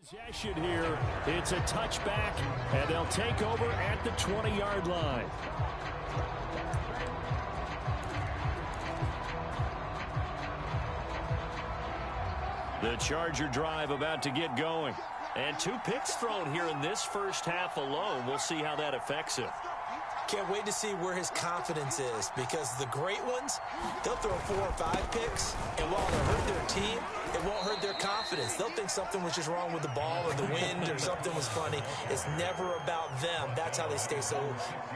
Possession here. It's a touchback, and they'll take over at the 20-yard line. The Charger drive about to get going. And 2 picks thrown here in this first half alone. We'll see how that affects him. Can't wait to see where his confidence is, because the great ones, they'll throw 4 or 5 picks, and while it'll hurt their team, it won't hurt their confidence. They'll think something was just wrong with the ball or the wind or something was funny. It's never about them. That's how they stay so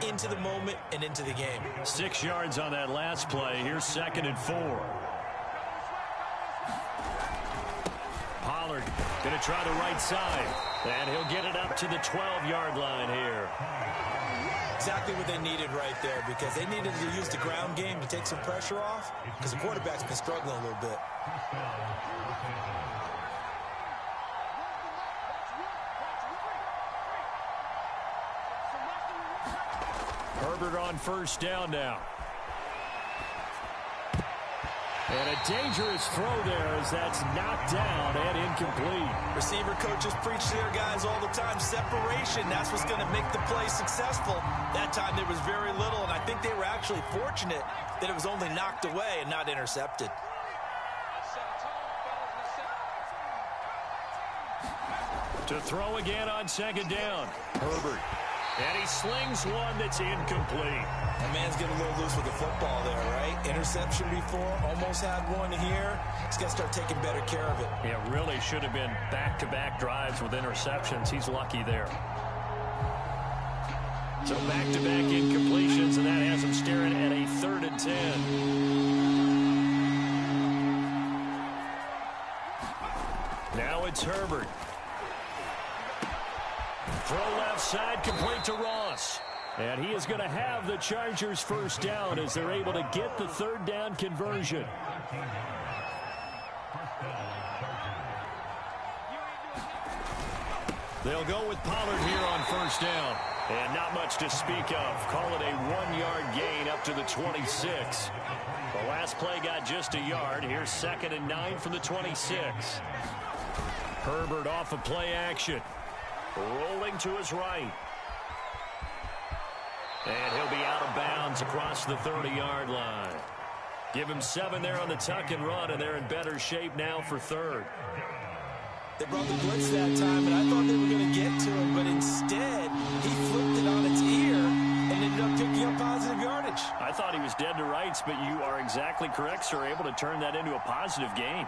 into the moment and into the game. 6 yards on that last play. Here's 2nd and 4. Pollard going to try the right side, and he'll get it up to the 12-yard line here. Exactly what they needed right there, because they needed to use the ground game to take some pressure off, because the quarterback's been struggling a little bit. Herbert on first down now. And a dangerous throw there as that's knocked down and incomplete. Receiver coaches preach to their guys all the time. Separation, that's what's going to make the play successful. That time there was very little, and I think they were actually fortunate that it was only knocked away and not intercepted. To throw again on 2nd down. Herbert. And he slings one that's incomplete. That man's getting a little loose with the football there, right? Interception before, almost had one here. He's got to start taking better care of it. Yeah, really should have been back-to-back drives with interceptions. He's lucky there. So back-to-back incompletions, and that has him staring at a 3rd and 10. Now it's Herbert. Throw left side, complete to Ross. And he is going to have the Chargers first down as they're able to get the 3rd down conversion. They'll go with Pollard here on first down. And not much to speak of. Call it a 1-yard gain up to the 26. The last play got just a yard. Here's 2nd and 9 from the 26. Herbert off of play action. Rolling to his right. And he'll be out of bounds across the 30-yard line. Give him 7 there on the tuck and run, and they're in better shape now for 3rd. They brought the blitz that time, and I thought they were going to get to him, but instead, he flipped it on its ear and ended up picking up positive yardage. I thought he was dead to rights, but you are exactly correct, sir, able to turn that into a positive gain.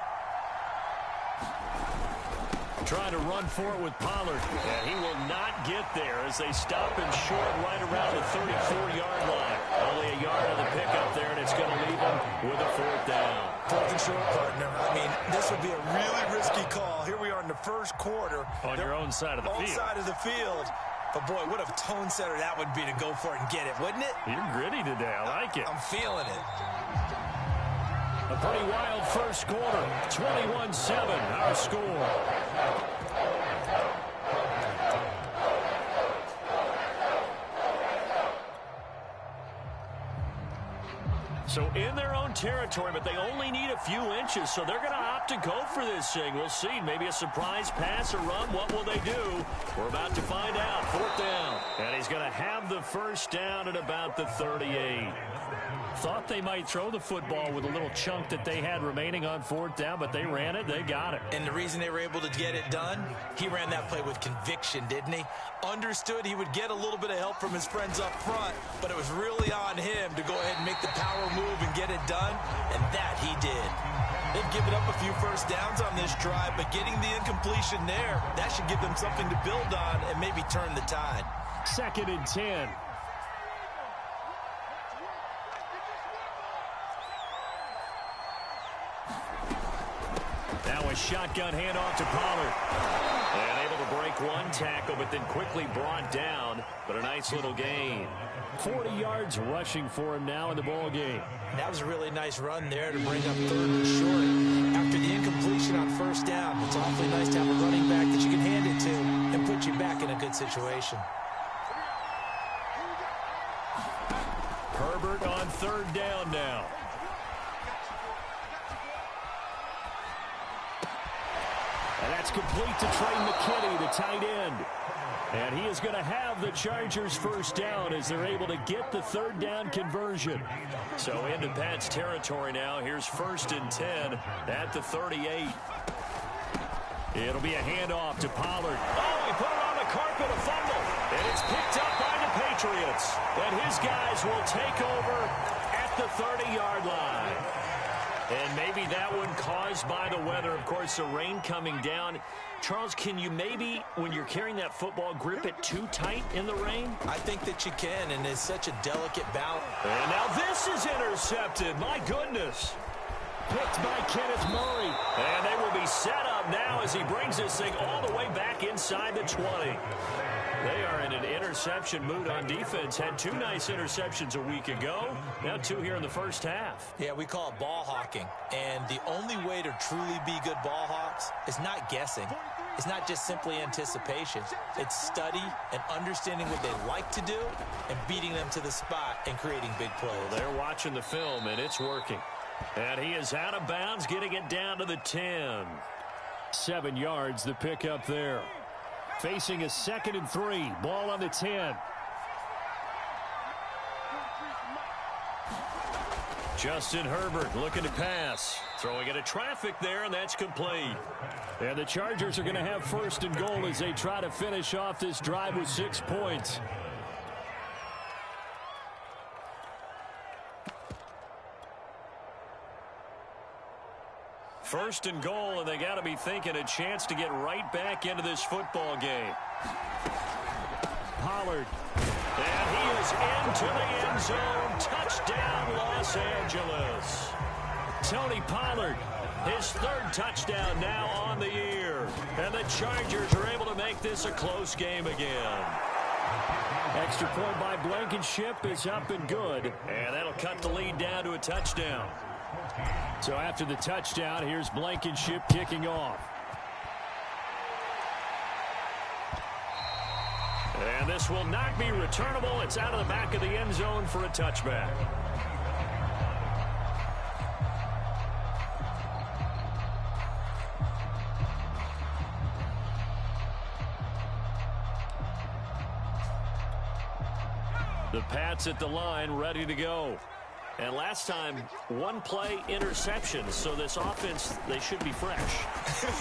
Trying to run for it with Pollard. And he will not get there as they stop him short right around the 34-yard line. Only a yard on the pickup there, and it's going to leave him with a 4th down. 4th and short, partner. I mean, this would be a really risky call. Here we are in the first quarter. On your own side of the field. Own side of the field. But, boy, what a tone setter that would be to go for it and get it, wouldn't it? You're gritty today. I like it. I'm feeling it. A pretty wild first quarter. 21-7, our score. So in their own territory, but they only need a few inches, so they're going to opt to go for this thing. We'll see. Maybe a surprise pass or run. What will they do? We're about to find out. 4th down. And he's going to have the first down at about the 38. Thought they might throw the football with a little chunk that they had remaining on 4th down, but they ran it. They got it. And the reason they were able to get it done, he ran that play with conviction, didn't he? Understood he would get a little bit of help from his friends up front, but it was really on him to go ahead and make the power move and get it done, and that he did. They've given up a few first downs on this drive, but getting the incompletion there, that should give them something to build on and maybe turn the tide. 2nd and 10. Now a shotgun handoff to Pollard. And able to break one tackle, but then quickly brought down. But a nice little gain. 40 yards rushing for him now in the ball game. That was a really nice run there to bring up 3rd and short. After the incompletion on 1st down, it's awfully nice to have a running back that you can hand it to and put you back in a good situation. Herbert on 3rd down now. And that's complete to Trey McKinney, the tight end. And he is going to have the Chargers first down as they're able to get the 3rd down conversion. So into Pat's territory now. Here's 1st and 10 at the 38. It'll be a handoff to Pollard. Oh, he put it on the carpet, a fumble. And it's picked up by the Patriots. And his guys will take over at the 30-yard line. And maybe that one caused by the weather. Of course, the rain coming down. Charles, can you maybe, when you're carrying that football, grip it too tight in the rain? I think that you can, and it's such a delicate balance. And now this is intercepted. My goodness. Picked by Kenneth Murray. And they will be set up now as he brings this thing all the way back inside the 20. They are in an interception mood on defense. Had 2 nice interceptions a week ago. Now 2 here in the first half. Yeah, we call it ball hawking. And the only way to truly be good ball hawks is not guessing. It's not just simply anticipation. It's study and understanding what they like to do and beating them to the spot and creating big plays. Well, they're watching the film, and it's working. And he is out of bounds, getting it down to the 10. 7 yards, the pickup there. Facing a 2nd and 3. Ball on the 10. Justin Herbert looking to pass. Throwing into traffic there, and that's complete. And the Chargers are going to have 1st and goal as they try to finish off this drive with 6 points. First and goal, and they got to be thinking a chance to get right back into this football game. Pollard. And he is into the end zone. Touchdown, Los Angeles. Tony Pollard, his 3rd touchdown now on the year. And the Chargers are able to make this a close game again. Extra point by Blankenship is up and good. And that'll cut the lead down to a touchdown. So after the touchdown, here's Blankenship kicking off. And this will not be returnable. It's out of the back of the end zone for a touchback. The Pats at the line, ready to go. And last time, 1 play interception. So this offense, they should be fresh.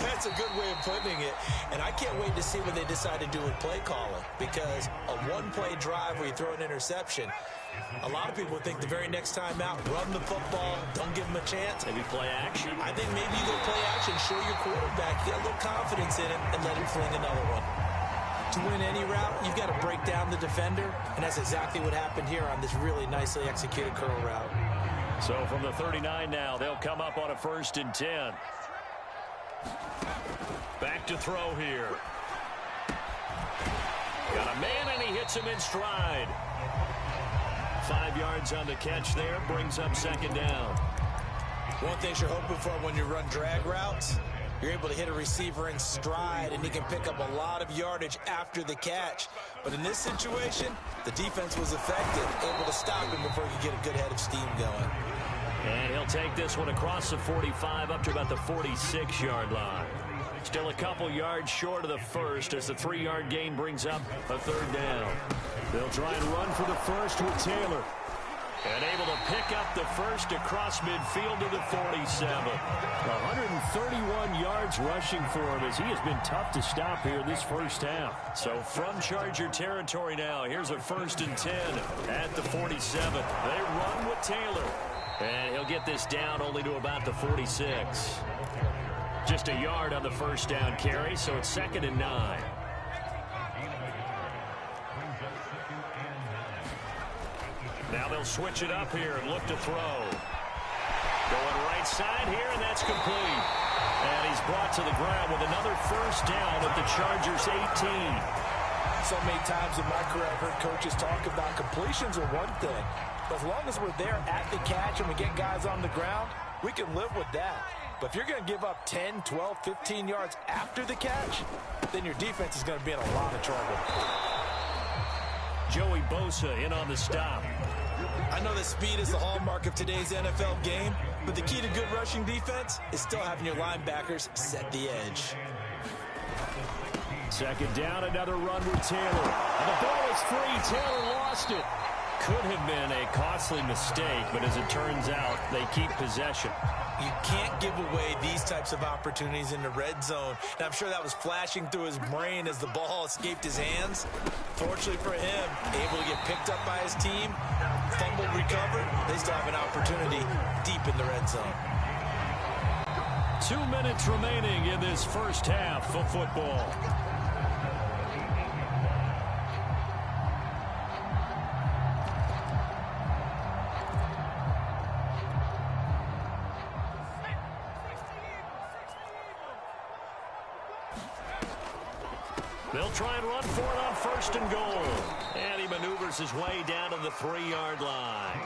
That's a good way of putting it. And I can't wait to see what they decide to do with play calling. Because a 1-play drive where you throw an interception, a lot of people think the very next time out, run the football, don't give them a chance. Maybe play action. I think maybe you go play action, show your quarterback, get a little confidence in him, and let him fling another one. To win any route, you've got to break down the defender, and that's exactly what happened here on this really nicely executed curl route. So from the 39 now, they'll come up on a 1st and 10. Back to throw here. Got a man, and he hits him in stride. 5 yards on the catch there, brings up 2nd down. One thing you're hoping for when you run drag routes, you're able to hit a receiver in stride, and he can pick up a lot of yardage after the catch. But in this situation, the defense was effective, able to stop him before he could get a good head of steam going. And he'll take this one across the 45 up to about the 46-yard line. Still a couple yards short of the first as the 3-yard gain brings up a third down. They'll try and run for the first with Taylor. And able to pick up the first across midfield to the 47. 131 yards rushing for him as he has been tough to stop here this first half. So from Charger territory now, here's a 1st and 10 at the 47. They run with Taylor. And he'll get this down only to about the 46. Just a yard on the first down carry, so it's 2nd and 9. Now they'll switch it up here and look to throw. Going right side here, and that's complete. And he's brought to the ground with another first down at the Chargers' 18. So many times in my career I've heard coaches talk about completions are one thing. But as long as we're there at the catch and we get guys on the ground, we can live with that. But if you're going to give up 10, 12, 15 yards after the catch, then your defense is going to be in a lot of trouble. Joey Bosa in on the stop. I know that speed is the hallmark of today's NFL game, but the key to good rushing defense is still having your linebackers set the edge. 2nd down, another run with Taylor. And the ball is free. Taylor lost it. Could have been a costly mistake, but as it turns out, they keep possession. You can't give away these types of opportunities in the red zone. Now, I'm sure that was flashing through his brain as the ball escaped his hands. Fortunately for him, able to get picked up by his team, fumble recovered. They still have an opportunity deep in the red zone. 2 minutes remaining in this first half of football. They'll try and run for it on 1st and goal. And he maneuvers his way down to the 3-yard line.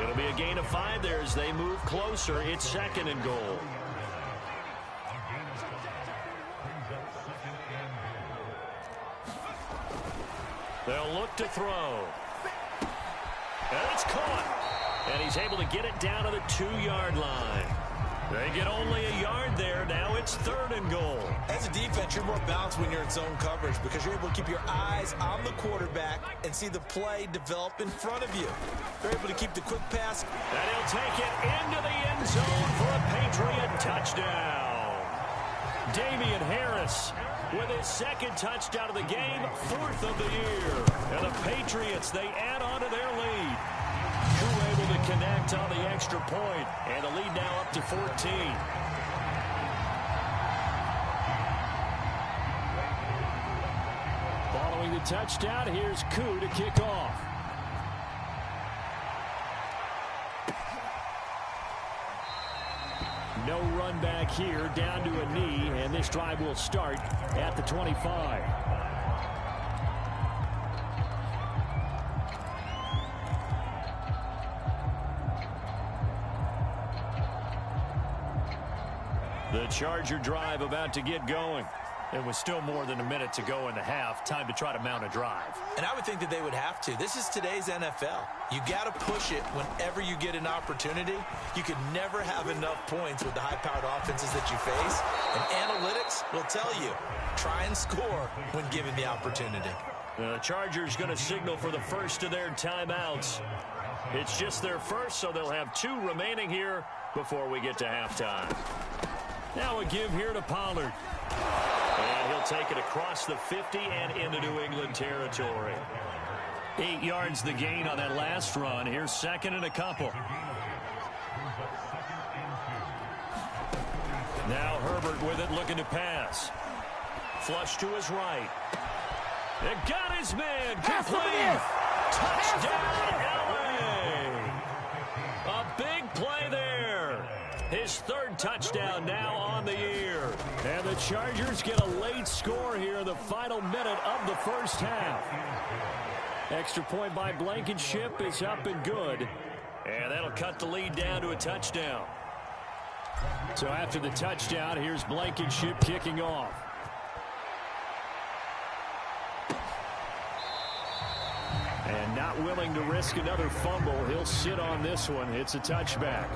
It'll be a gain of 5 there as they move closer. It's 2nd and goal. They'll look to throw. And it's caught. And he's able to get it down to the 2-yard line. They get only a yard there. Now it's 3rd and goal. As a defense, you're more balanced when you're in zone coverage because you're able to keep your eyes on the quarterback and see the play develop in front of you. They're able to keep the quick pass. And he'll take it into the end zone for a Patriot touchdown. Damian Harris with his 2nd touchdown of the game, 4th of the year. And the Patriots, they add on to their lead. Drew able to connect on the extra point, and the lead now up to 14. Following the touchdown, here's Koo to kick off. No run back here, down to a knee, and this drive will start at the 25. The Charger drive about to get going. There was still more than a minute to go in the half. Time to try to mount a drive. And I would think that they would have to. This is today's NFL. You got to push it whenever you get an opportunity. You could never have enough points with the high-powered offenses that you face. And analytics will tell you, try and score when given the opportunity. The Chargers going to signal for the first of their timeouts. It's just their first, so they'll have 2 remaining here before we get to halftime. Now a give here to Pollard. And he'll take it across the 50 and into New England territory. 8 yards the gain on that last run. Here's 2nd and a couple. Now Herbert with it, looking to pass. Flush to his right. It got his man. Complete. Touchdown, LA. A big play there. His 3rd touchdown now on the year. And the Chargers get a late score here in the final minute of the first half. Extra point by Blankenship is up and good. And that'll cut the lead down to a touchdown. So after the touchdown, here's Blankenship kicking off. And not willing to risk another fumble. He'll sit on this one. It's a touchback.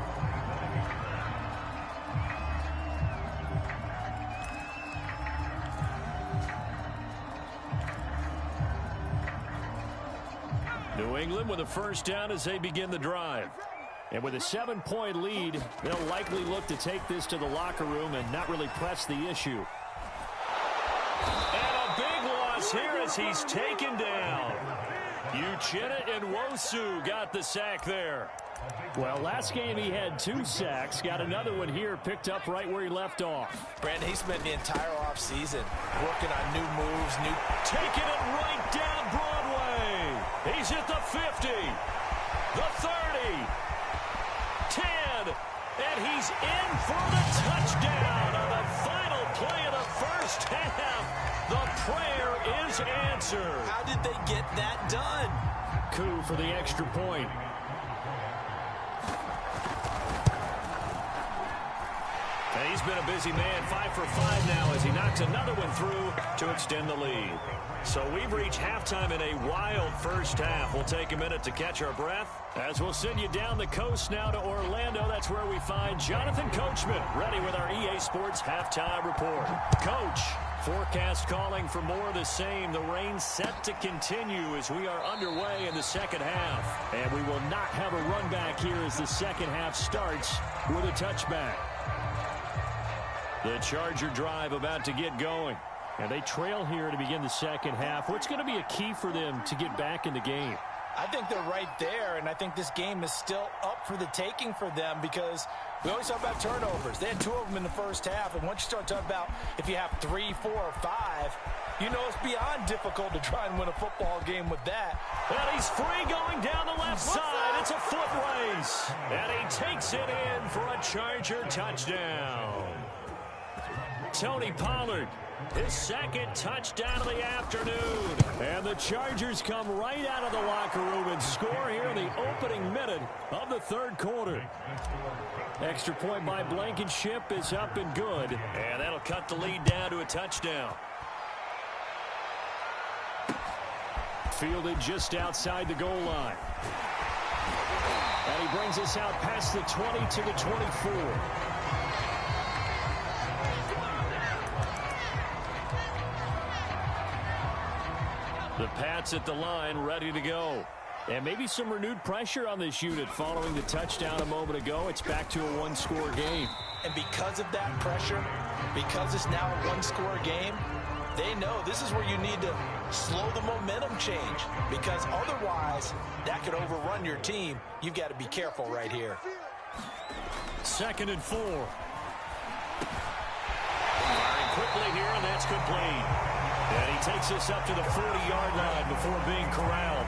New England with a first down as they begin the drive. And with a 7-point lead, they'll likely look to take this to the locker room and not really press the issue. And a big loss here as he's taken down. Uchenna and Nwosu got the sack there. Well, last game he had 2 sacks. Got another one here, picked up right where he left off. Brandon, he spent the entire offseason working on new moves, taking it right down Broadway. He's at the 50, the 30, 10, and he's in for the touchdown on the final play of the first half. The prayer is answered. How did they get that done? Coup for the extra point. And he's been a busy man, 5 for 5 now as he knocks another one through to extend the lead. So we've reached halftime in a wild first half. We'll take a minute to catch our breath as we'll send you down the coast now to Orlando. That's where we find Jonathan Coachman ready with our EA Sports halftime report. Coach, forecast calling for more of the same. The rain set to continue as we are underway in the second half. And we will not have a run back here as the second half starts with a touchback. The Charger drive about to get going. And they trail here to begin the second half. What's going to be a key for them to get back in the game? I think they're right there, and I think this game is still up for the taking for them because we always talk about turnovers. They had 2 of them in the first half, and once you start talking about if you have 3, 4, or 5, you know it's beyond difficult to try and win a football game with that. And he's free going down the left side. It's a foot race. And he takes it in for a Charger touchdown. Tony Pollard, his second touchdown of the afternoon. And the Chargers come right out of the locker room and score here in the opening minute of the third quarter. Extra point by Blankenship is up and good. And that'll cut the lead down to a touchdown. Fielded just outside the goal line. And he brings us out past the 20 to the 24. The Pats at the line, ready to go. And maybe some renewed pressure on this unit following the touchdown a moment ago. It's back to a one-score game. And because of that pressure, because it's now a one-score game, they know this is where you need to slow the momentum change. Because otherwise, that could overrun your team. You've got to be careful right here. 2nd and 4. Firing quickly here, and that's complete. And he takes us up to the 40-yard line before being corralled.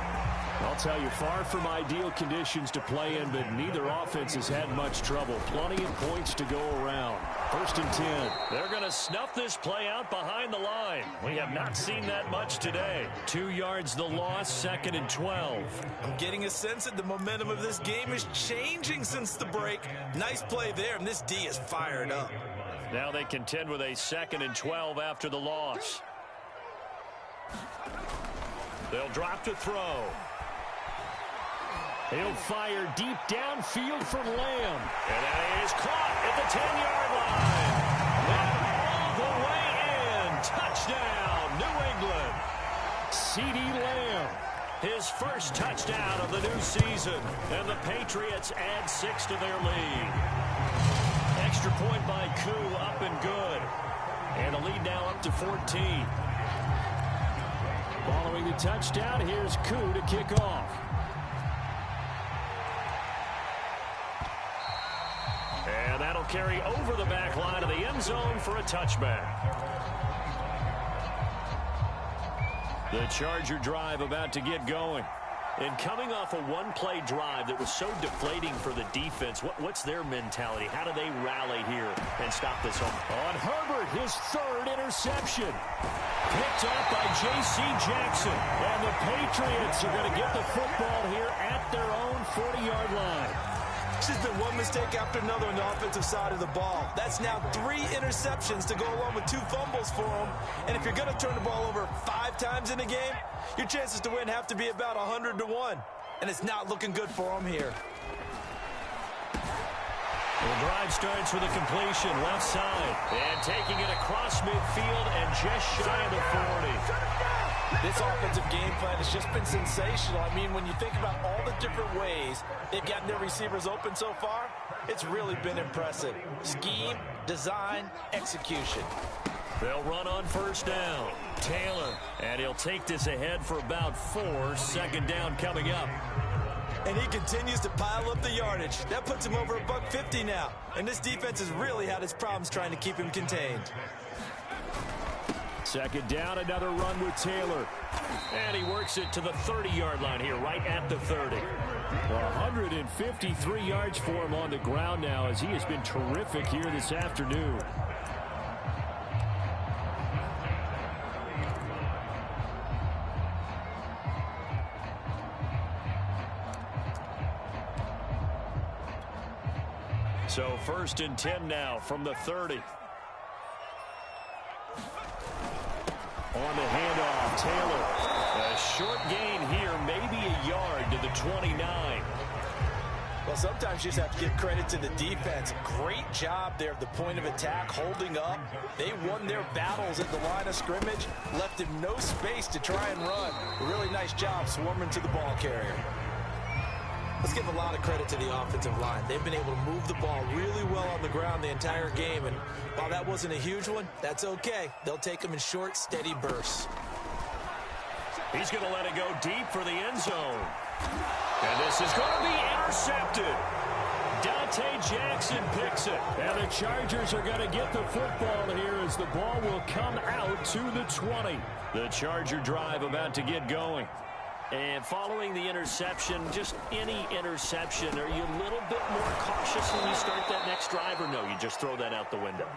I'll tell you, far from ideal conditions to play in, but neither offense has had much trouble. Plenty of points to go around. 1st and 10. They're going to snuff this play out behind the line. We have not seen that much today. 2 yards the loss, 2nd and 12. I'm getting a sense that the momentum of this game is changing since the break. Nice play there, and this D is fired up. Now they contend with a 2nd and 12 after the loss. They'll drop to throw. He'll fire deep downfield for Lamb. And that is caught at the 10-yard line. And all the way in. Touchdown, New England. CeeDee Lamb, his first touchdown of the new season. And the Patriots add 6 to their lead. Extra point by Koo, up and good. And a lead now up to 14. Following the touchdown, here's Koo to kick off. And that'll carry over the back line of the end zone for a touchback. The Charger drive about to get going. And coming off a one-play drive that was so deflating for the defense, what's their mentality? How do they rally here and stop this home? On Herbert, his 3rd interception. Picked up by J.C. Jackson. And the Patriots are going to get the football here at their own 40-yard line. It's just been one mistake after another on the offensive side of the ball. That's now 3 interceptions to go along with 2 fumbles for him. And if you're going to turn the ball over 5 times in a game, your chances to win have to be about 100 to 1. And it's not looking good for him here. The drive starts with a completion left side. And taking it across midfield and just shy of the 40. This offensive game plan has just been sensational. I mean, when you think about all the different ways they've gotten their receivers open so far, it's really been impressive. Scheme, design, execution. They'll run on first down. Taylor, and he'll take this ahead for about 4. Second down coming up. And he continues to pile up the yardage. That puts him over $150 now. And this defense has really had its problems trying to keep him contained. Second down, another run with Taylor. And he works it to the 30-yard line here, right at the 30. 153 yards for him on the ground now as he has been terrific here this afternoon. So 1st and 10 now from the 30. On the handoff, Taylor. A short gain here, maybe a yard to the 29. Well, sometimes you just have to give credit to the defense. Great job there at the point of attack, holding up. They won their battles at the line of scrimmage, left him no space to try and run. A really nice job swarming to the ball carrier. Let's give a lot of credit to the offensive line. They've been able to move the ball really well on the ground the entire game. And while that wasn't a huge one, that's okay. They'll take them in short, steady bursts. He's going to let it go deep for the end zone. And this is going to be intercepted. Dante Jackson picks it. And the Chargers are going to get the football here as the ball will come out to the 20. The Charger drive about to get going. And following the interception, just any interception, are you a little bit more cautious when you start that next drive, or no, you just throw that out the window?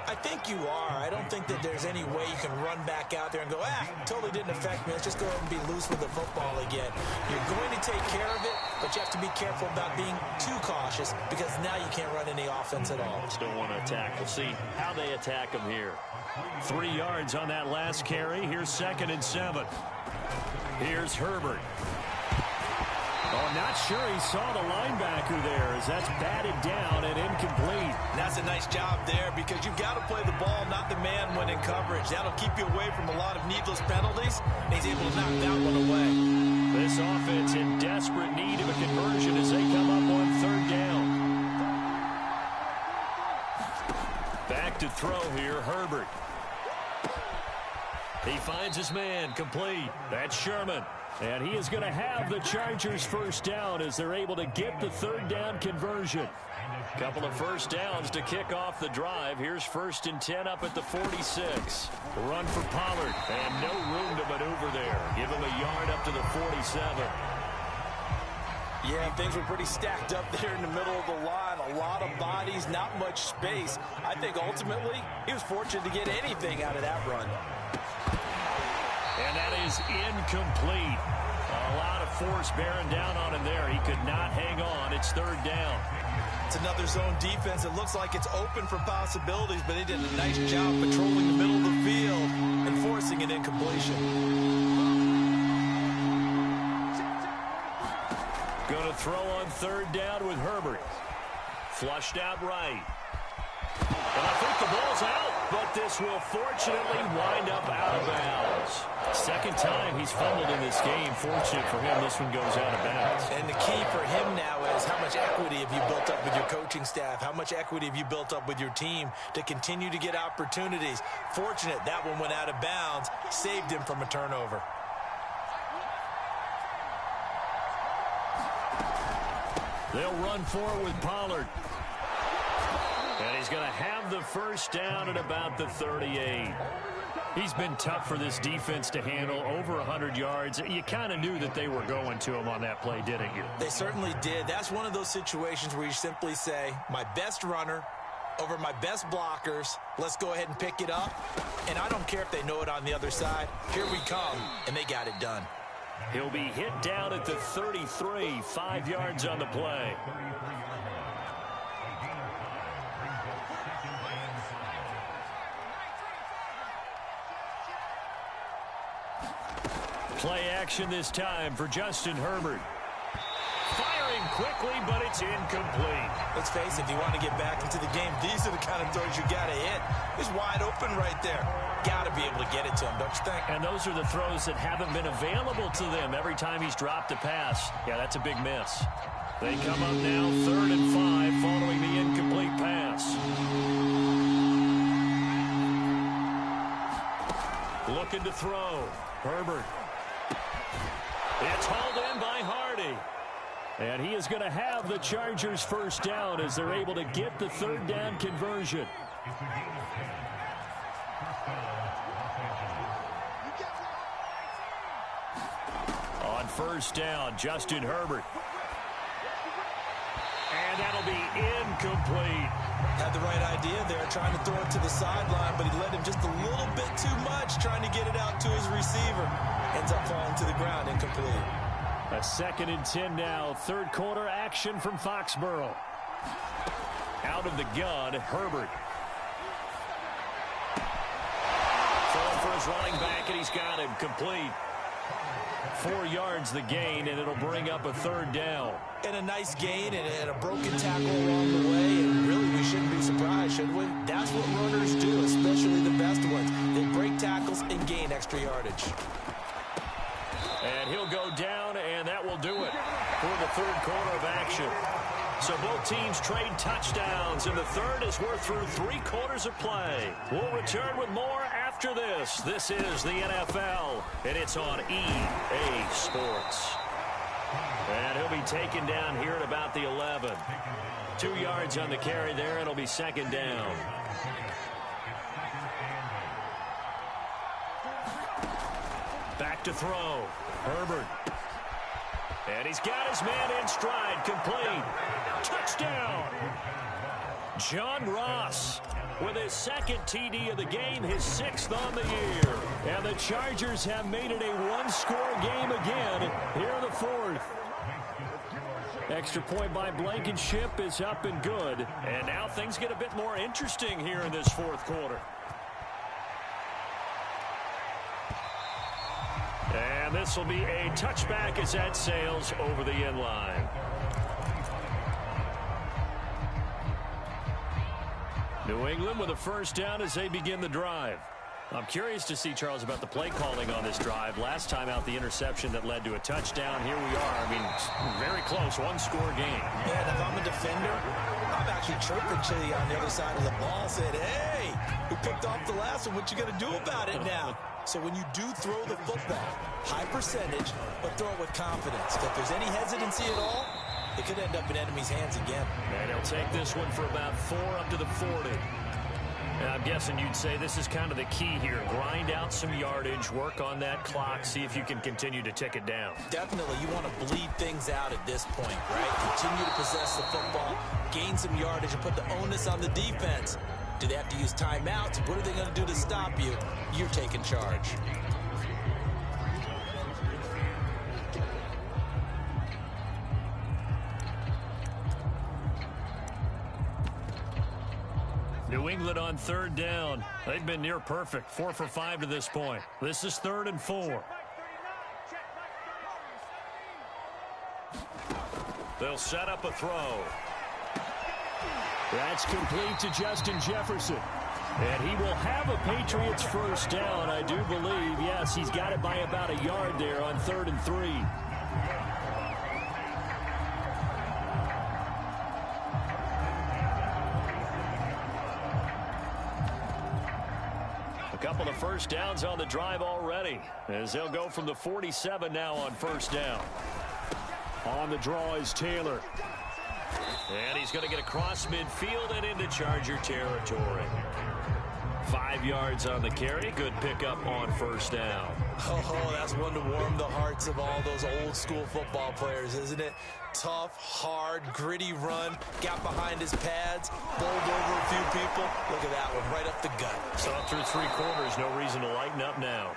I think you are. I don't think that there's any way you can run back out there and go, totally didn't affect me. Let's just go ahead and be loose with the football again. You're going to take care of it, but you have to be careful about being too cautious because now you can't run any offense at all. Still want to attack. We'll see how they attack them here. 3 yards on that last carry. Here's 2nd and 7. Here's Herbert. Oh, not sure he saw the linebacker there as that's batted down and incomplete. That's a nice job there because you've got to play the ball, not the man when in coverage. That'll keep you away from a lot of needless penalties. And he's able to knock that one away. This offense in desperate need of a conversion as they come up on 3rd down. Back to throw here, Herbert. He finds his man, complete. That's Sherman. And he is going to have the Chargers first down as they're able to get the 3rd down conversion. Couple of first downs to kick off the drive. Here's 1st and 10 up at the 46. The run for Pollard. And no room to maneuver there. Give him a yard up to the 47. Yeah, things were pretty stacked up there in the middle of the line. A lot of bodies, not much space. I think ultimately he was fortunate to get anything out of that run. And that is incomplete. A lot of force bearing down on him there. He could not hang on. It's 3rd down. It's another zone defense. It looks like it's open for possibilities, but they did a nice job patrolling the middle of the field and forcing an incompletion. Going to throw on 3rd down with Herbert. Flushed out right. And I think the ball's out, but this will fortunately wind up out of bounds. 2nd time he's fumbled in this game. Fortunate for him, this one goes out of bounds. And the key for him now is how much equity have you built up with your coaching staff? How much equity have you built up with your team to continue to get opportunities? Fortunate that one went out of bounds, saved him from a turnover. They'll run forward with Pollard. And he's going to have the first down at about the 38. He's been tough for this defense to handle, over 100 yards. You kind of knew that they were going to him on that play, didn't you? They certainly did. That's one of those situations where you simply say, my best runner over my best blockers, let's go ahead and pick it up. And I don't care if they know it on the other side. Here we come, and they got it done. He'll be hit down at the 33, 5 yards on the play. Play action this time for Justin Herbert. Firing quickly, but it's incomplete. Let's face it, if you want to get back into the game, these are the kind of throws you got to hit. He's wide open right there. Got to be able to get it to him, don't you think? And those are the throws that haven't been available to them every time he's dropped a pass. Yeah, that's a big miss. They come up now 3rd and 5 following the incomplete pass. Looking to throw. Herbert. It's hauled in by Hardy. And he is going to have the Chargers first down as they're able to get the 3rd down conversion. On first down, Justin Herbert. And that'll be incomplete. Had the right idea there, trying to throw it to the sideline, but he led him just a little bit too much, trying to get it out to his receiver. Ends up falling to the ground, incomplete. A 2nd and 10 now. 3rd quarter action from Foxborough. Out of the gun, Herbert. Throwing for his running back, and he's got him complete. 4 yards the gain, and it'll bring up a 3rd down. And a nice gain and a broken tackle along the way. And really, we shouldn't be surprised, should we? That's what runners do, especially the best ones. They break tackles and gain extra yardage. And he'll go down, and that will do it for the 3rd quarter of action. So both teams trade touchdowns, and the 3rd as we're through 3 quarters of play. We'll return with more after this. This is the NFL, and it's on EA Sports. And he'll be taken down here at about the 11. 2 yards on the carry there. It'll be 2nd down. Back to throw. Herbert. And he's got his man in stride. Complete. Touchdown. John Ross with his 2nd TD of the game, his 6th on the year. And the Chargers have made it a 1-score game again here in the 4th. Extra point by Blankenship is up and good. And now things get a bit more interesting here in this 4th quarter. And this will be a touchback as that sails over the end line. New England with a 1st down as they begin the drive. I'm curious to see, Charles, about the play calling on this drive. Last time out, the interception that led to a touchdown. Here we are. I mean, very close, 1-score game. Yeah, and if I'm a defender, I'm actually chirping Chili on the other side of the ball, saying, hey, we picked off the last one. What you going to do about it now? So when you do throw the football, high percentage, but throw it with confidence. If there's any hesitancy at all, it could end up in enemy's hands again. And he'll take this one for about 4 up to the 40. And I'm guessing you'd say this is kind of the key here. Grind out some yardage, work on that clock, see if you can continue to tick it down. Definitely. You want to bleed things out at this point, right? Continue to possess the football, gain some yardage, and put the onus on the defense. Do they have to use timeouts? What are they going to do to stop you? You're taking charge. New England on 3rd down. They've been near perfect. 4 for 5 to this point. This is 3rd and 4. They'll set up a throw. That's complete to Justin Jefferson. And he will have a Patriots 1st down, I do believe. Yes, he's got it by about a yard there on 3rd and 3. Couple of 1st downs on the drive already, as they'll go from the 47 now on 1st down. On the draw is Taylor. And he's going to get across midfield and into Charger territory. 5 yards on the carry. Good pickup on 1st down. Oh, that's one to warm the hearts of all those old school football players, isn't it? Tough, hard, gritty run. Got behind his pads, bowled over a few people. Look at that one, right up the gut. So up through 3 quarters, no reason to lighten up now.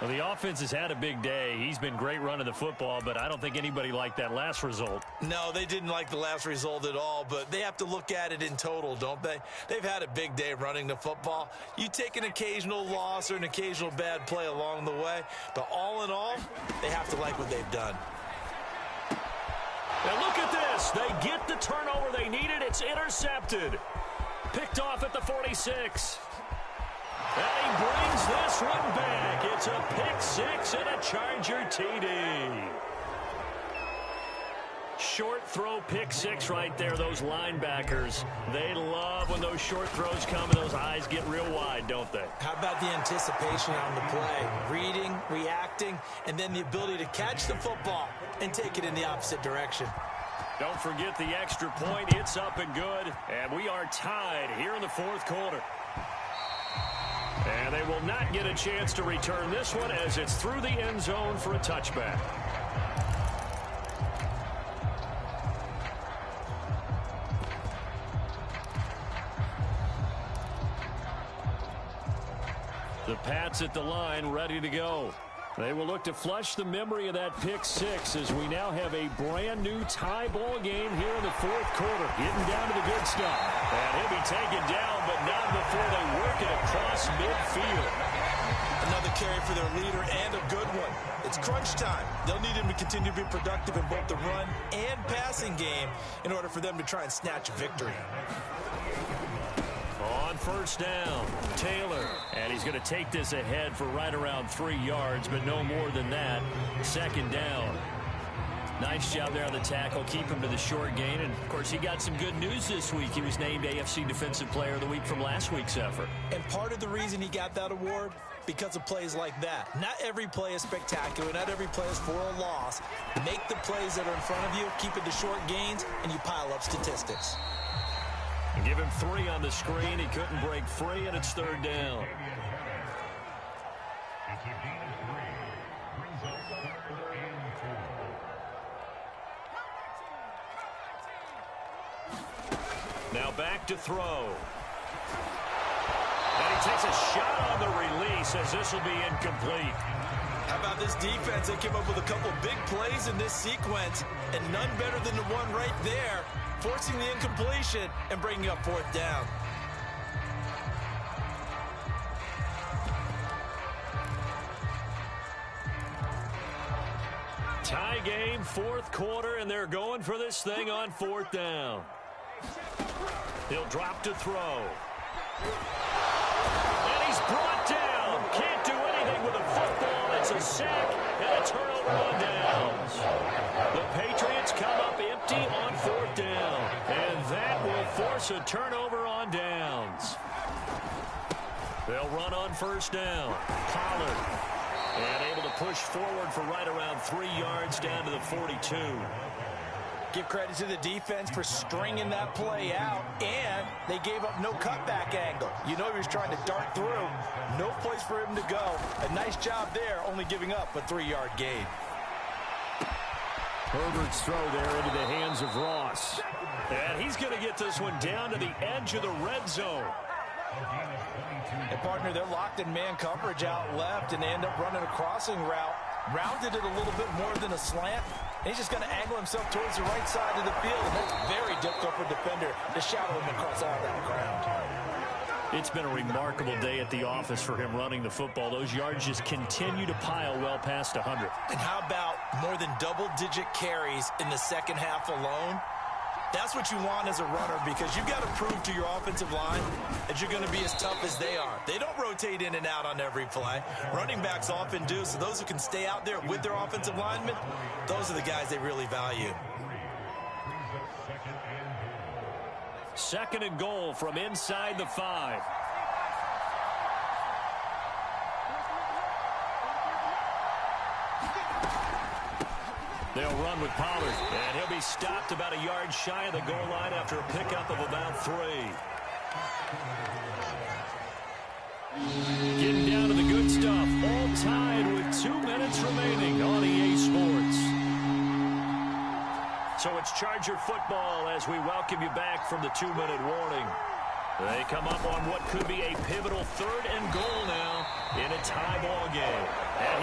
Well, the offense has had a big day. He's been great running the football, but I don't think anybody liked that last result. No, they didn't like the last result at all, but they have to look at it in total, don't they? They've had a big day running the football. You take an occasional loss or an occasional bad play along the way, but all in all, they have to like what they've done. Now look at this. They get the turnover they needed. It's intercepted. Picked off at the 46. And he brings this one back. It's a pick six and a Charger TD. Short throw pick six right there. Those linebackers, they love when those short throws come and those eyes get real wide, don't they? How about the anticipation on the play? Reading, reacting, and then the ability to catch the football and take it in the opposite direction. Don't forget the extra point. It's up and good. And we are tied here in the fourth quarter. And they will not get a chance to return this one as it's through the end zone for a touchback. The Pats at the line ready to go. They will look to flush the memory of that pick six as we now have a brand new tie ball game here in the fourth quarter. Getting down to the good stuff. And he'll be taken down, but not before they work it across midfield. Another carry for their leader and a good one. It's crunch time. They'll need him to continue to be productive in both the run and passing game in order for them to try and snatch a victory. On first down, Taylor. And he's going to take this ahead for right around 3 yards, but no more than that. Second down. Nice job there on the tackle. Keep him to the short gain. And, of course, he got some good news this week. He was named AFC Defensive Player of the Week from last week's effort. And part of the reason he got that award, because of plays like that. Not every play is spectacular. Not every play is for a loss. Make the plays that are in front of you, keep it to short gains, and you pile up statistics. Give him 3 on the screen. He couldn't break free, and it's third down. Now back to throw. And he takes a shot on the release as this will be incomplete. How about this defense? They came up with a couple big plays in this sequence, and none better than the one right there, forcing the incompletion and bringing up fourth down. Tie game, fourth quarter, and they're going for this thing on fourth down. He'll drop to throw. And he's brought down. Can't do anything with a football. It's a sack and a turnover on downs. The Patriots come up empty on fourth down. And that will force a turnover on downs. They'll run on first down. Pollard. And able to push forward for right around 3 yards down to the 42. Give credit to the defense for stringing that play out, and they gave up no cutback angle. You know he was trying to dart through. No place for him to go. A nice job there, only giving up a 3-yard gain. Herbert's throw there into the hands of Ross. And he's going to get this one down to the edge of the red zone. And partner, they're locked in man coverage out left, and they end up running a crossing route. Rounded it a little bit more than a slant. And he's just going to angle himself towards the right side of the field. And that's very difficult for a defender to shadow him across all that ground. It's been a remarkable day at the office for him running the football. Those yards just continue to pile well past 100. And how about more than double-digit carries in the second half alone? That's what you want as a runner, because you've got to prove to your offensive line that you're going to be as tough as they are. They don't rotate in and out on every play. Running backs often do, so those who can stay out there with their offensive linemen, those are the guys they really value. Second and goal from inside the 5. They'll run with Pollard, and he'll be stopped about a yard shy of the goal line after a pickup of about 3. Getting down to the good stuff, all tied with 2 minutes remaining on EA Sports. So it's Charger football as we welcome you back from the 2-minute warning. They come up on what could be a pivotal 3rd and goal now in a tie ball game. And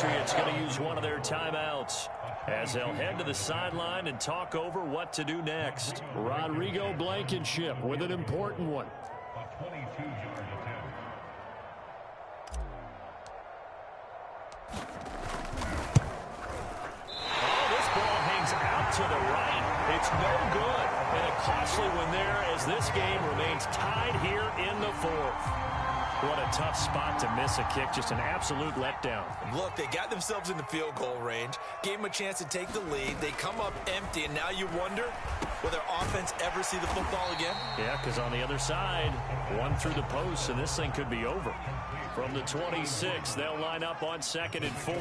Patriots going to use one of their timeouts as they'll head to the sideline and talk over what to do next. Rodrigo Blankenship with an important one. Oh, this ball hangs out to the right. It's no good. And a costly one there as this game remains tied here in the fourth. What a tough spot to miss a kick. Just an absolute letdown. Look, they got themselves in the field goal range, gave them a chance to take the lead. They come up empty, and now you wonder, will their offense ever see the football again? Yeah, because on the other side, one through the post, and this thing could be over. From the 26, they'll line up on 2nd and 4.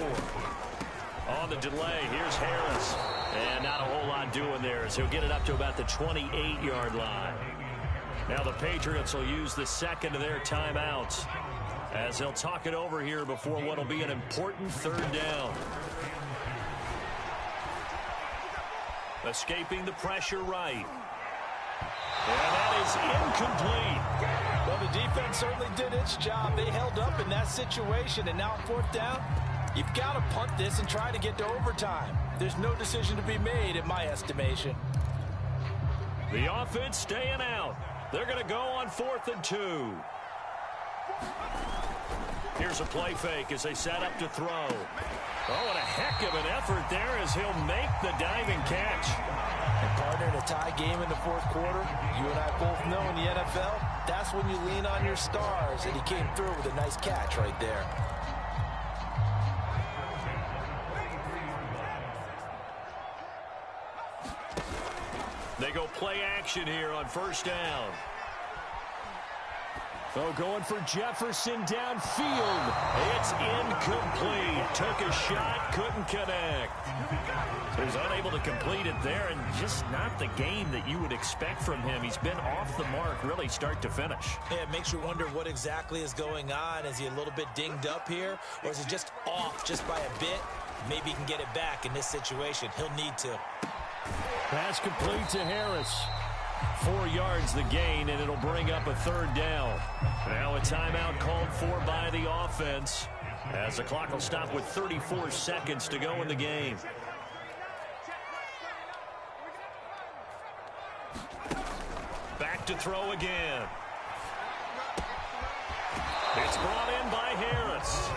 On the delay, here's Harris. And not a whole lot doing there as he'll get it up to about the 28-yard line. Now the Patriots will use the second of their timeouts as they'll talk it over here before what will be an important 3rd down. Escaping the pressure right. And that is incomplete. Well, the defense certainly did its job. They held up in that situation, and now 4th down, you've got to punt this and try to get to overtime. There's no decision to be made in my estimation. The offense staying out. They're going to go on 4th and 2. Here's a play fake as they set up to throw. Oh, and a heck of an effort there as he'll make the diving catch. And partner, in a tie game in the 4th quarter, you and I both know in the NFL, that's when you lean on your stars, and he came through with a nice catch right there. They go play action here on 1st down. Oh, going for Jefferson downfield. It's incomplete. Took a shot, couldn't connect. He was unable to complete it there, and just not the game that you would expect from him. He's been off the mark really start to finish. Yeah, it makes you wonder what exactly is going on. Is he a little bit dinged up here, or is he just off just by a bit? Maybe he can get it back in this situation. He'll need to. Pass complete to Harris. 4 yards the gain, and it'll bring up a 3rd down. Now a timeout called for by the offense as the clock will stop with 34 seconds to go in the game. Back to throw again. It's brought in by Harris.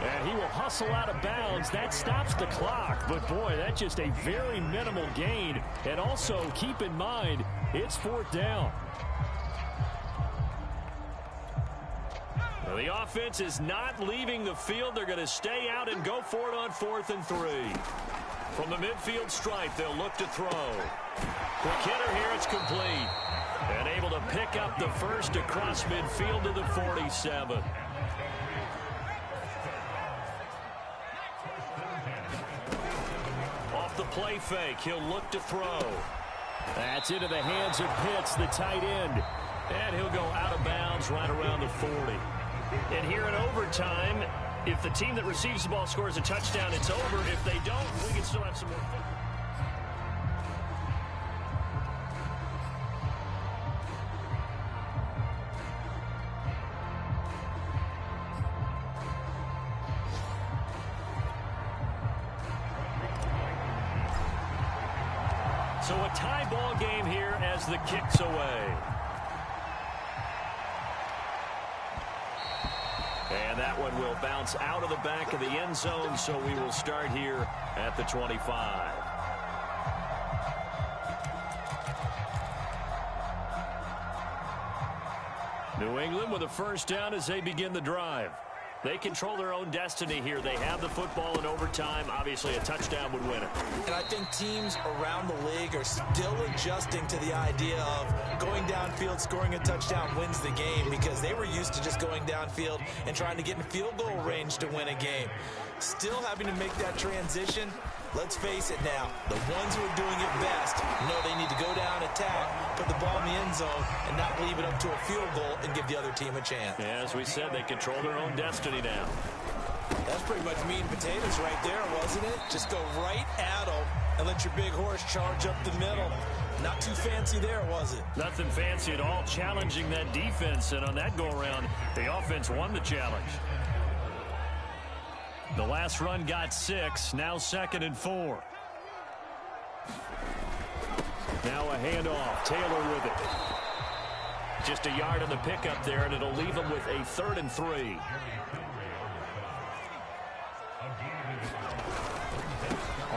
And he will hustle out of bounds. That stops the clock. But, boy, that's just a very minimal gain. And also, keep in mind, it's 4th down. Well, the offense is not leaving the field. They're going to stay out and go for it on 4th and 3. From the midfield stripe, they'll look to throw. Quick hitter here, it's complete. And able to pick up the first across midfield to the 47. Off the play fake, he'll look to throw. That's into the hands of Pitts, the tight end. And he'll go out of bounds right around the 40. And here in overtime, if the team that receives the ball scores a touchdown, it's over. If they don't, we can still have some more fun. So a tie ball game here as the kick's away. And that one will bounce out of the back of the end zone, so we will start here at the 25. New England with a 1st down as they begin the drive. They control their own destiny here. They have the football in overtime. Obviously, a touchdown would win it. And I think teams around the league are still adjusting to the idea of going downfield, scoring a touchdown wins the game, because they were used to just going downfield and trying to get in field goal range to win a game. Still having to make that transition. Let's face it now, the ones who are doing it best know they need to go down, attack, put the ball in the end zone, and not leave it up to a field goal and give the other team a chance. Yeah, as we said, they control their own destiny now. That's pretty much meat and potatoes right there, wasn't it? Just go right at them and let your big horse charge up the middle. Not too fancy there, was it? Nothing fancy at all, challenging that defense, and on that go-around, the offense won the challenge. The last run got 6. Now 2nd and 4. Now a handoff. Taylor with it. Just a yard on the pickup there, and it'll leave him with a 3rd and 3.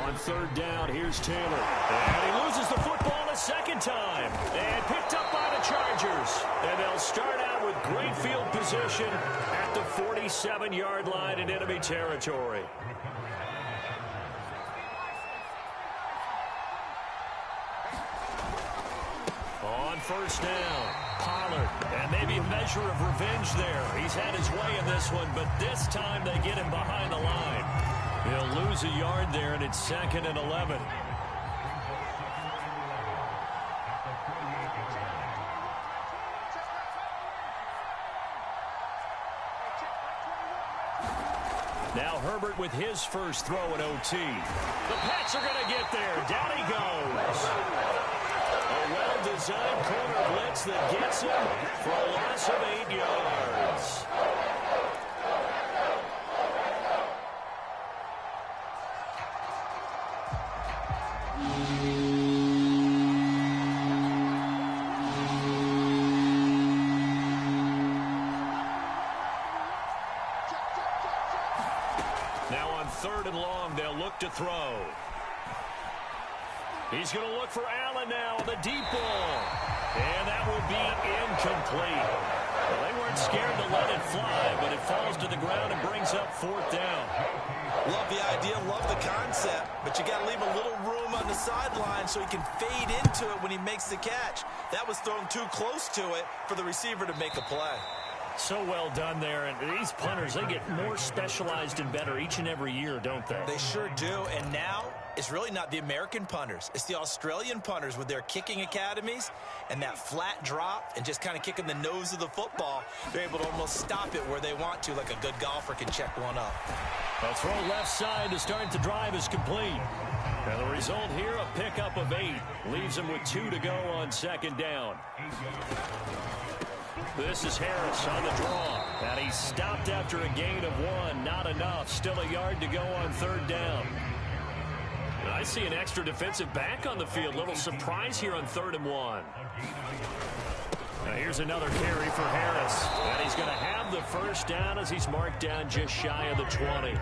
On 3rd down, here's Taylor. And he loses the football a second time. And picked up by the Chargers. And they'll start out with great field position at the 47-yard line in enemy territory. On 1st down, Pollard. And maybe a measure of revenge there. He's had his way in this one, but this time they get him behind the line. He'll lose a yard there, and it's 2nd and 11. Now Herbert with his first throw in OT. The Pats are going to get there. Down he goes. A well-designed corner blitz that gets him for a loss of 8 yards. Now on 3rd and long, they'll look to throw. He's going to look for Allen now on the deep ball. And that will be incomplete. Well, they weren't scared to let it fly, but it falls to the ground and brings up 4th down. Love the idea, love the concept, but you got to leave a little room on the sideline so he can fade into it when he makes the catch. That was thrown too close to it for the receiver to make a play. So well done there, and these punters, they get more specialized and better each and every year, don't they? They sure do, and now it's really not the American punters. It's the Australian punters with their kicking academies and that flat drop and just kind of kicking the nose of the football. They're able to almost stop it where they want to, like a good golfer can check one up. A throw left side to start the drive is complete. And the result here, a pickup of 8. Leaves him with 2 to go on 2nd down. This is Harris on the draw. And he's stopped after a gain of 1. Not enough. Still a yard to go on 3rd down. And I see an extra defensive back on the field. Little surprise here on 3rd and 1. Now here's another carry for Harris. And he's going to have the first down as he's marked down just shy of the 20.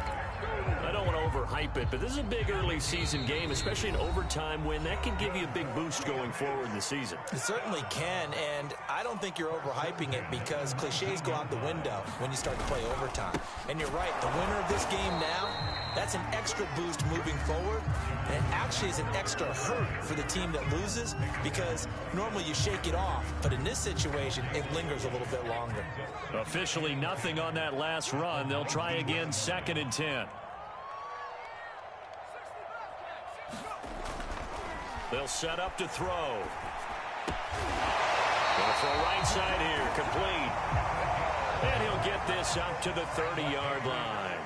I don't want to overhype it, but this is a big early season game, especially an overtime win. That can give you a big boost going forward in the season. It certainly can, and I don't think you're overhyping it because cliches go out the window when you start to play overtime. And you're right, the winner of this game now, that's an extra boost moving forward, and it actually is an extra hurt for the team that loses because normally you shake it off, but in this situation, it lingers a little bit longer. Officially nothing on that last run. They'll try again 2nd and 10. They'll set up to throw. Going to throw right side here, complete. And he'll get this up to the 30-yard line.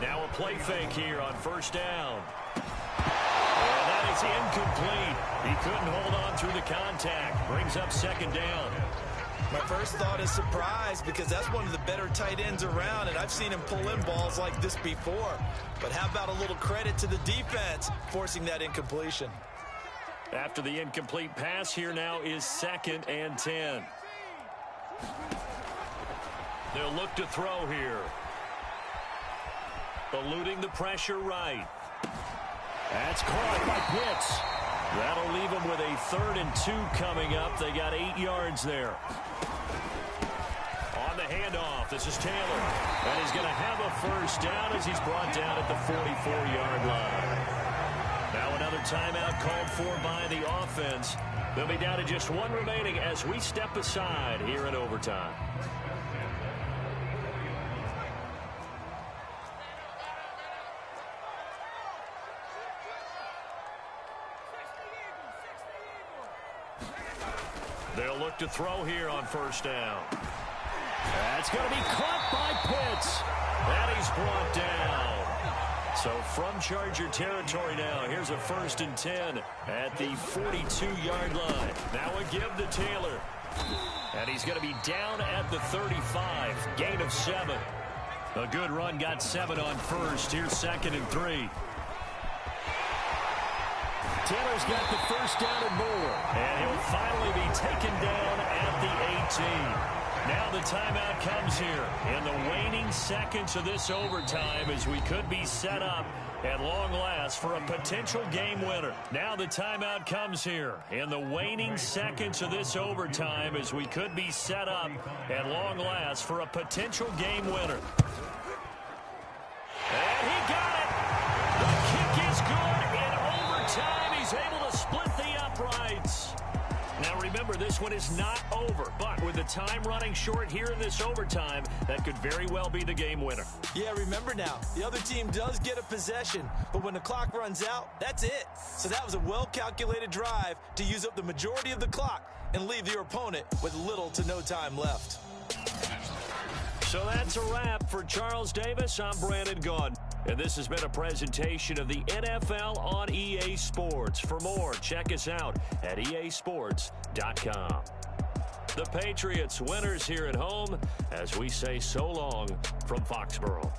Now a play fake here on 1st down. And that is incomplete. He couldn't hold on through the contact. Brings up 2nd down. My first thought is surprise because that's one of the better tight ends around, and I've seen him pull in balls like this before. But how about a little credit to the defense forcing that incompletion? After the incomplete pass, here now is 2nd and 10. They'll look to throw here. Eluding the pressure right. That's caught by Pitts. That'll leave them with a 3rd and 2 coming up. They got 8 yards there. On the handoff, this is Taylor. And he's going to have a first down as he's brought down at the 44-yard line. Now another timeout called for by the offense. They'll be down to just 1 remaining as we step aside here in overtime. They'll look to throw here on 1st down. That's going to be caught by Pitts. And he's brought down. So from Charger territory now, here's a 1st and 10 at the 42-yard line. Now a give to Taylor. And he's going to be down at the 35. Gain of 7. A good run got 7 on first. Here's 2nd and 3. Taylor's got the first down and more. And he'll finally be taken down at the 18. Now the timeout comes here in the waning seconds of this overtime as we could be set up at long last for a potential game winner. Now the timeout comes here in the waning seconds of this overtime as we could be set up at long last for a potential game winner. And he got it. The kick is good in overtime. He's able to split the uprights. Now remember, this one is not over, but with the time running short here in this overtime, that could very well be the game winner. Yeah, remember now, the other team does get a possession, but when the clock runs out, that's it. So that was a well-calculated drive to use up the majority of the clock and leave your opponent with little to no time left. So that's a wrap for Charles Davis. I'm Brandon Gaudin. And this has been a presentation of the NFL on EA Sports. For more, check us out at easports.com. The Patriots winners here at home as we say so long from Foxborough.